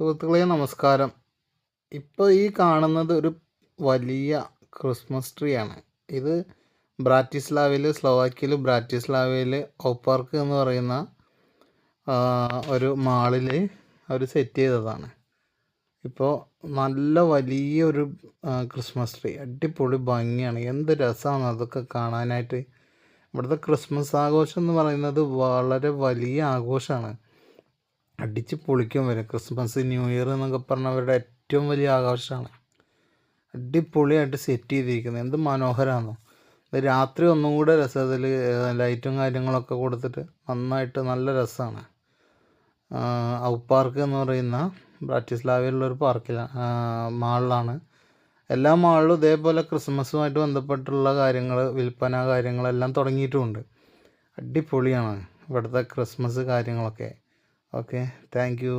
സുഹൃത്തുക്കളെ നമസ്കാരം. ഇപ്പോൾ ഈ കാണുന്നത് ഒരു വലിയ ക്രിസ്മസ് ട്രീ ആണ്. ഇത് ബ്രാറ്റിസ്ലാവയിൽ ഓപ്പാർക്ക് എന്ന് പറയുന്ന ഒരു മാളിൽ അവർ സെറ്റ് ചെയ്തതാണ്. ഇപ്പോൾ നല്ല വലിയൊരു ക്രിസ്മസ് ട്രീ, അടിപൊളി ഭംഗിയാണ്. എന്ത് രസമാണ് അതൊക്കെ കാണാനായിട്ട്. ഇവിടുത്തെ ക്രിസ്മസ് ആഘോഷം എന്ന് പറയുന്നത് വളരെ വലിയ ആഘോഷമാണ്. അടിച്ച് പൊളിക്കും വരും. ക്രിസ്മസ്, ന്യൂ ഇയർ എന്നൊക്കെ പറഞ്ഞാൽ അവരുടെ ഏറ്റവും വലിയ ആഘോഷമാണ്. അടിപൊളിയായിട്ട് സെറ്റ് ചെയ്തിരിക്കുന്നത് എന്ത് മനോഹരമാണെന്നോ. ഇത് രാത്രി ഒന്നും കൂടെ രസം, അതിൽ ലൈറ്റും കാര്യങ്ങളൊക്കെ കൊടുത്തിട്ട് നന്നായിട്ട് നല്ല രസമാണ്. ഔ പാർക്ക് എന്ന് പറയുന്ന ബ്രാറ്റിസ്ലാവയിലുള്ളൊരു മാളിലാണ്. എല്ലാ മാളിലും ഇതേപോലെ ക്രിസ്മസുമായിട്ട് ബന്ധപ്പെട്ടുള്ള കാര്യങ്ങൾ, വിൽപ്പന കാര്യങ്ങളെല്ലാം തുടങ്ങിയിട്ടുമുണ്ട്. അടിപൊളിയാണ് ഇവിടുത്തെ ക്രിസ്മസ് കാര്യങ്ങളൊക്കെ. Okay, thank you.